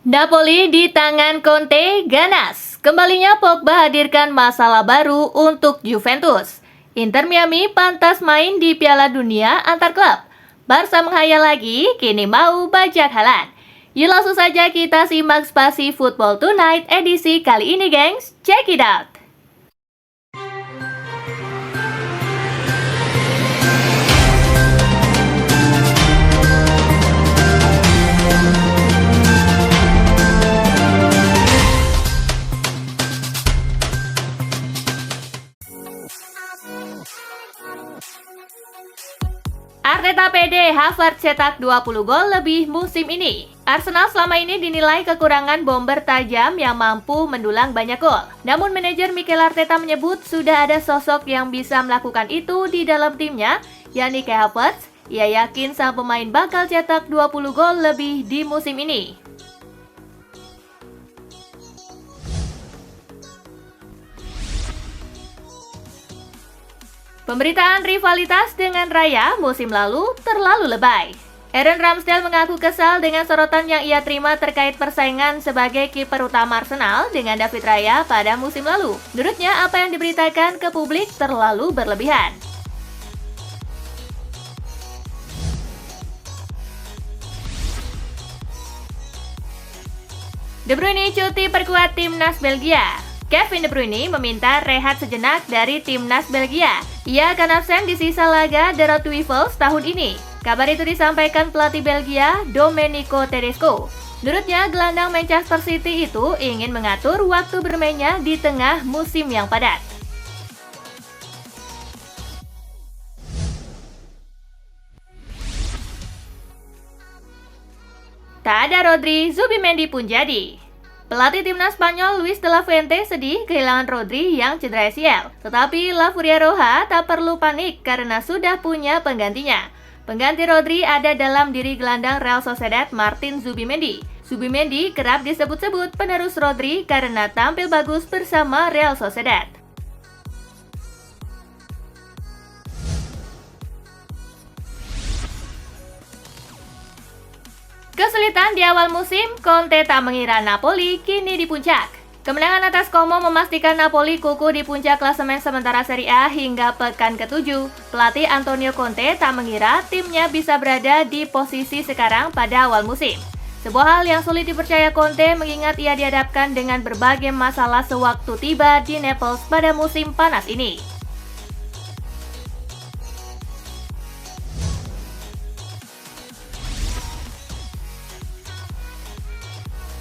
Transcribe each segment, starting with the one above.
Napoli di tangan Conte ganas. Kembalinya Pogba hadirkan masalah baru untuk Juventus. Inter Miami pantas main di Piala Dunia antar klub. Barca menghayal lagi, kini mau bajak Haaland. Yuk langsung saja kita simak Spasi Football Tonight edisi kali ini, gengs. Check it out! Arteta pede, Havertz cetak 20 gol lebih musim ini. Arsenal selama ini dinilai kekurangan bomber tajam yang mampu mendulang banyak gol. Namun manajer Mikel Arteta menyebut sudah ada sosok yang bisa melakukan itu di dalam timnya, yakni Kai Havertz. Ia yakin sang pemain bakal cetak 20 gol lebih di musim ini. Pemberitaan rivalitas dengan Raya musim lalu terlalu lebay. Aaron Ramsdale mengaku kesal dengan sorotan yang ia terima terkait persaingan sebagai kiper utama Arsenal dengan David Raya pada musim lalu. Menurutnya, apa yang diberitakan ke publik terlalu berlebihan. De Bruyne cuti perkuat timnas Belgia. Kevin De Bruyne meminta rehat sejenak dari timnas Belgia. Ia akan absen di sisa laga The Road to Wivels tahun ini. Kabar itu disampaikan pelatih Belgia, Domenico Tedesco. Menurutnya, gelandang Manchester City itu ingin mengatur waktu bermainnya di tengah musim yang padat. Tak ada Rodri, Zubimendi pun jadi. Pelatih timnas Spanyol Luis de la Fuente sedih kehilangan Rodri yang cedera ACL. Tetapi La Furia Roja tak perlu panik karena sudah punya penggantinya. Pengganti Rodri ada dalam diri gelandang Real Sociedad Martin Zubimendi. Zubimendi kerap disebut-sebut penerus Rodri karena tampil bagus bersama Real Sociedad. Kesulitan di awal musim, Conte tak mengira Napoli kini di puncak. Kemenangan atas Como memastikan Napoli kukuh di puncak klasemen sementara Serie A hingga pekan ke-7. Pelatih Antonio Conte tak mengira timnya bisa berada di posisi sekarang pada awal musim. Sebuah hal yang sulit dipercaya Conte mengingat ia dihadapkan dengan berbagai masalah sewaktu tiba di Naples pada musim panas ini.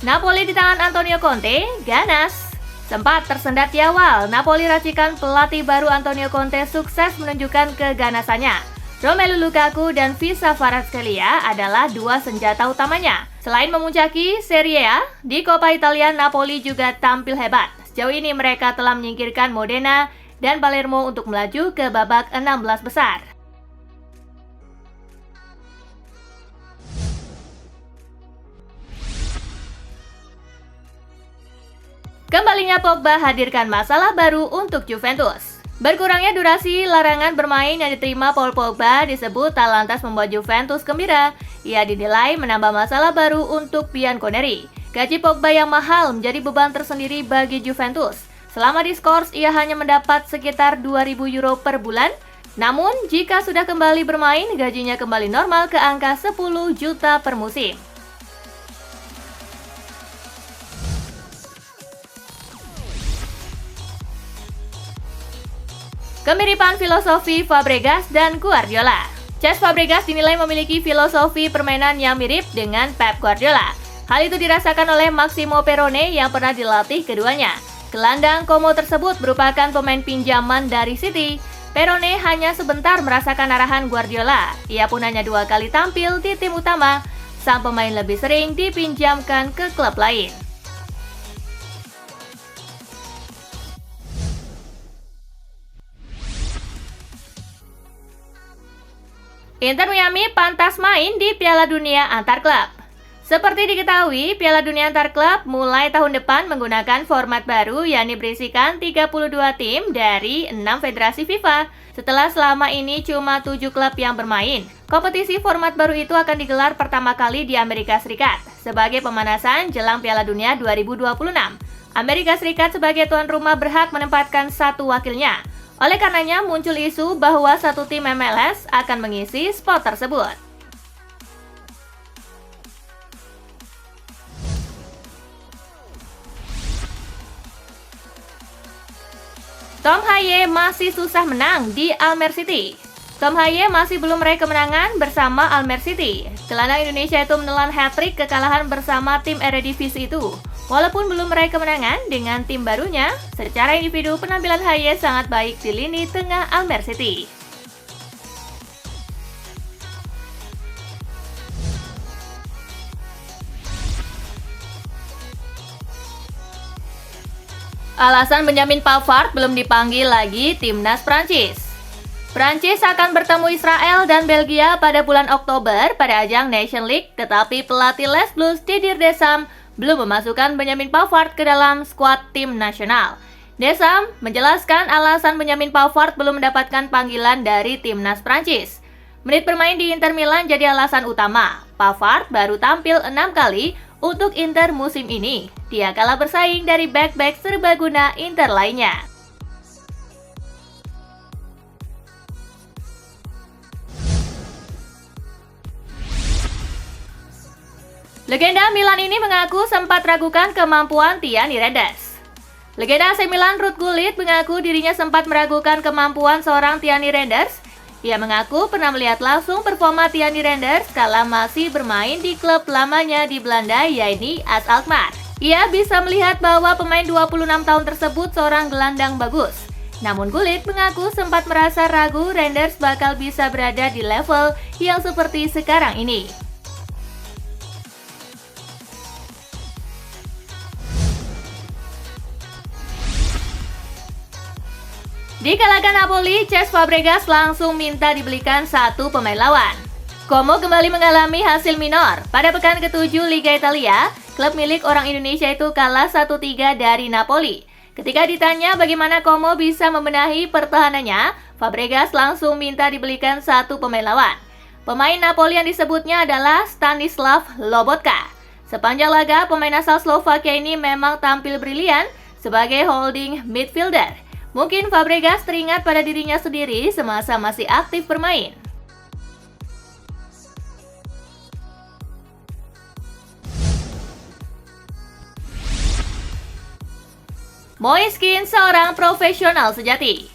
Napoli di tangan Antonio Conte, ganas. Sempat tersendat di awal, Napoli racikan pelatih baru Antonio Conte sukses menunjukkan keganasannya. Romelu Lukaku dan Visa Kvaratskhelia adalah dua senjata utamanya. Selain memuncaki Serie A, di Coppa Italia Napoli juga tampil hebat. Sejauh ini mereka telah menyingkirkan Modena dan Palermo untuk melaju ke babak 16 besar. Kembalinya Pogba hadirkan masalah baru untuk Juventus. Berkurangnya durasi larangan bermain yang diterima Paul Pogba disebut tak lantas membuat Juventus gembira. Ia dinilai menambah masalah baru untuk Bianconeri. Gaji Pogba yang mahal menjadi beban tersendiri bagi Juventus. Selama di Scores, ia hanya mendapat sekitar 2.000 euro per bulan. Namun, jika sudah kembali bermain, gajinya kembali normal ke angka 10 juta per musim. Kemiripan filosofi Fabregas dan Guardiola. Cesc Fabregas dinilai memiliki filosofi permainan yang mirip dengan Pep Guardiola. Hal itu dirasakan oleh Massimo Perrone yang pernah dilatih keduanya. Gelandang Como tersebut merupakan pemain pinjaman dari City. Perrone hanya sebentar merasakan arahan Guardiola. Ia pun hanya 2 kali tampil di tim utama. Sang pemain lebih sering dipinjamkan ke klub lain. Inter Miami pantas main di Piala Dunia antar klub. Seperti diketahui, Piala Dunia antar klub mulai tahun depan menggunakan format baru yakni berisikan 32 tim dari 6 federasi FIFA. Setelah selama ini cuma 7 klub yang bermain, kompetisi format baru itu akan digelar pertama kali di Amerika Serikat. sebagai pemanasan jelang Piala Dunia 2026. Amerika Serikat sebagai tuan rumah berhak menempatkan satu wakilnya. Oleh karenanya muncul isu bahwa satu tim MLS akan mengisi spot tersebut. Tom Haye masih susah menang di Almer City. Tom Haye masih belum meraih kemenangan bersama Almer City. Gelandang Indonesia itu menelan hat-trick kekalahan bersama tim Eredivisie itu. Walaupun belum meraih kemenangan dengan tim barunya, secara individu penampilan Haye sangat baik di lini tengah Almer City. Alasan Benjamin Pavard belum dipanggil lagi timnas Prancis. Prancis akan bertemu Israel dan Belgia pada bulan Oktober pada ajang Nation League, tetapi pelatih Les Bleus Didier Deschamps belum memasukkan Benjamin Pavard ke dalam skuad tim nasional. Deschamps menjelaskan alasan Benjamin Pavard belum mendapatkan panggilan dari timnas Prancis. Menit bermain di Inter Milan jadi alasan utama. Pavard baru tampil 6 kali untuk Inter musim ini. Dia kalah bersaing dari bek-bek serbaguna Inter lainnya. Legenda Milan ini mengaku sempat ragukan kemampuan Thierry Reinders. Legenda AC Milan Ruud Gullit mengaku dirinya sempat meragukan kemampuan seorang Thierry Reinders. Ia mengaku pernah melihat langsung performa Thierry Reinders kala masih bermain di klub lamanya di Belanda, yaitu AS Alkmaar. Ia bisa melihat bahwa pemain 26 tahun tersebut seorang gelandang bagus. Namun Gullit mengaku sempat merasa ragu Reinders bakal bisa berada di level yang seperti sekarang ini. Di kalahkan Napoli, Cesc Fabregas langsung minta dibelikan satu pemain lawan. Como kembali mengalami hasil minor. Pada pekan ke-7 Liga Italia, klub milik orang Indonesia itu kalah 1-3 dari Napoli. Ketika ditanya bagaimana Como bisa membenahi pertahanannya, Fabregas langsung minta dibelikan satu pemain lawan. Pemain Napoli yang disebutnya adalah Stanislav Lobotka. Sepanjang laga, pemain asal Slovakia ini memang tampil brilian sebagai holding midfielder. Mungkin Fabregas teringat pada dirinya sendiri semasa masih aktif bermain. Moiskin seorang profesional sejati.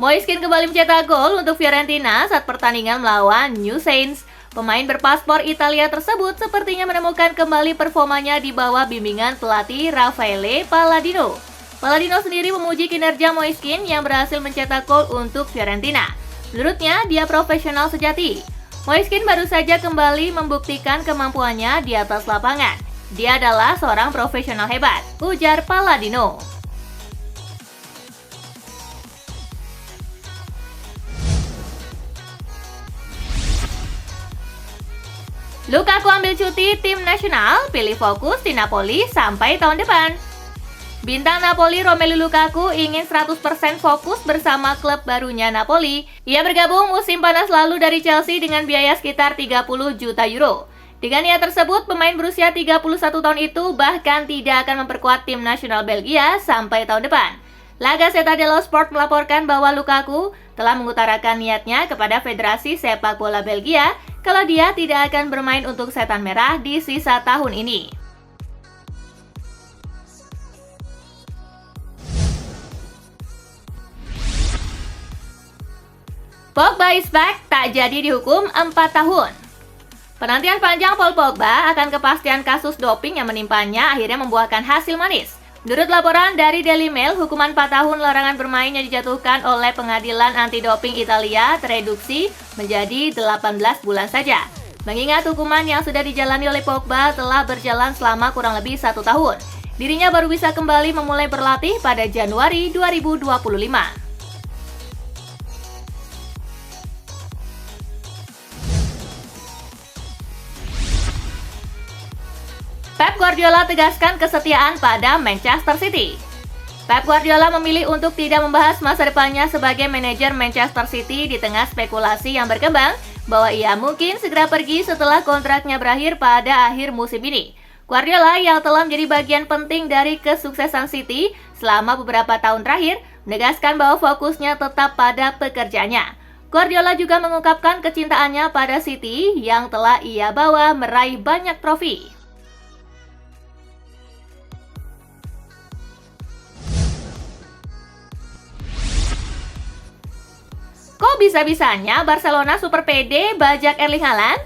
Moiskin kembali mencetak gol untuk Fiorentina saat pertandingan melawan New Saints. Pemain berpaspor Italia tersebut sepertinya menemukan kembali performanya di bawah bimbingan pelatih Raffaele Palladino. Palladino sendiri memuji kinerja Moiskin yang berhasil mencetak gol untuk Fiorentina. Menurutnya, dia profesional sejati. Moiskin baru saja kembali membuktikan kemampuannya di atas lapangan. Dia adalah seorang profesional hebat, ujar Palladino. Lukaku ambil cuti tim nasional, pilih fokus di Napoli sampai tahun depan. Bintang Napoli Romelu Lukaku ingin 100% fokus bersama klub barunya Napoli. Ia bergabung musim panas lalu dari Chelsea dengan biaya sekitar 30 juta euro. Dengan niat tersebut, pemain berusia 31 tahun itu bahkan tidak akan memperkuat tim nasional Belgia sampai tahun depan. La Gazzetta dello Sport melaporkan bahwa Lukaku telah mengutarakan niatnya kepada Federasi Sepak Bola Belgia kalau dia tidak akan bermain untuk Setan Merah di sisa tahun ini. Pogba is back, tak jadi dihukum 4 tahun. Penantian panjang Paul Pogba akan kepastian kasus doping yang menimpanya akhirnya membuahkan hasil manis. Menurut laporan dari Daily Mail, hukuman 4 tahun larangan bermain yang dijatuhkan oleh pengadilan anti-doping Italia tereduksi menjadi 18 bulan saja. Mengingat hukuman yang sudah dijalani oleh Pogba telah berjalan selama kurang lebih 1 tahun. Dirinya baru bisa kembali memulai berlatih pada Januari 2025. Pep Guardiola tegaskan kesetiaan pada Manchester City. Pep Guardiola memilih untuk tidak membahas masa depannya sebagai manajer Manchester City di tengah spekulasi yang berkembang bahwa ia mungkin segera pergi setelah kontraknya berakhir pada akhir musim ini. Guardiola yang telah menjadi bagian penting dari kesuksesan City selama beberapa tahun terakhir, menegaskan bahwa fokusnya tetap pada pekerjaannya. Guardiola juga mengungkapkan kecintaannya pada City yang telah ia bawa meraih banyak trofi. Kok bisa-bisanya Barcelona super pede bajak Erling Haaland?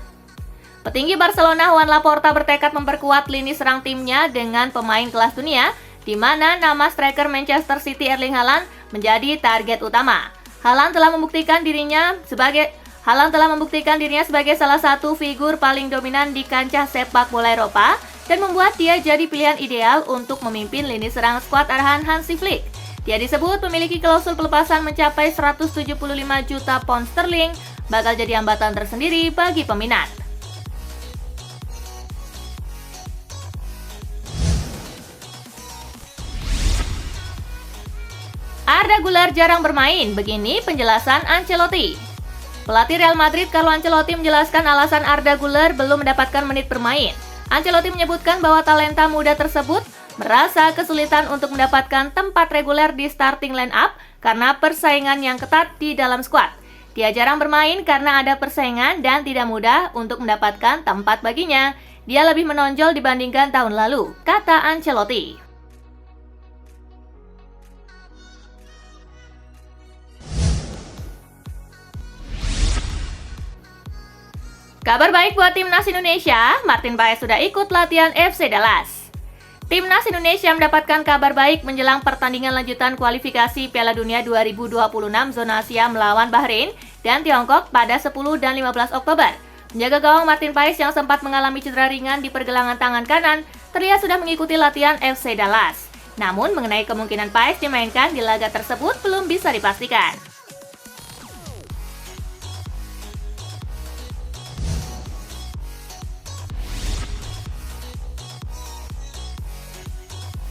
Petinggi Barcelona Joan Laporta bertekad memperkuat lini serang timnya dengan pemain kelas dunia, di mana nama striker Manchester City Erling Haaland menjadi target utama. Haaland telah membuktikan dirinya sebagai salah satu figur paling dominan di kancah sepak bola Eropa dan membuat dia jadi pilihan ideal untuk memimpin lini serang skuad arahan Hansi Flick. Dia disebut memiliki klausul pelepasan mencapai 175 juta pound sterling, bakal jadi hambatan tersendiri bagi peminat. Arda Güler jarang bermain, begini penjelasan Ancelotti. Pelatih Real Madrid Carlo Ancelotti menjelaskan alasan Arda Güler belum mendapatkan menit bermain. Ancelotti menyebutkan bahwa talenta muda tersebut merasa kesulitan untuk mendapatkan tempat reguler di starting line-up karena persaingan yang ketat di dalam skuad. Dia jarang bermain karena ada persaingan dan tidak mudah untuk mendapatkan tempat baginya. Dia lebih menonjol dibandingkan tahun lalu, kata Ancelotti. Kabar baik buat Timnas Indonesia, Martin Paes sudah ikut latihan FC Dallas. Timnas Indonesia mendapatkan kabar baik menjelang pertandingan lanjutan kualifikasi Piala Dunia 2026 zona Asia melawan Bahrain dan Tiongkok pada 10 dan 15 Oktober. Penjaga gawang Martin Paes yang sempat mengalami cedera ringan di pergelangan tangan kanan terlihat sudah mengikuti latihan FC Dallas. Namun mengenai kemungkinan Paes dimainkan di laga tersebut belum bisa dipastikan.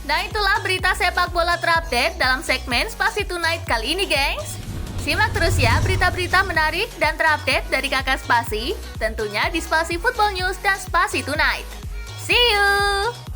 Nah itulah berita sepak bola terupdate dalam segmen Spasi Tonight kali ini, gengs. Simak terus ya berita-berita menarik dan terupdate dari kakak Spasi, tentunya di Spasi Football News dan Spasi Tonight. See you!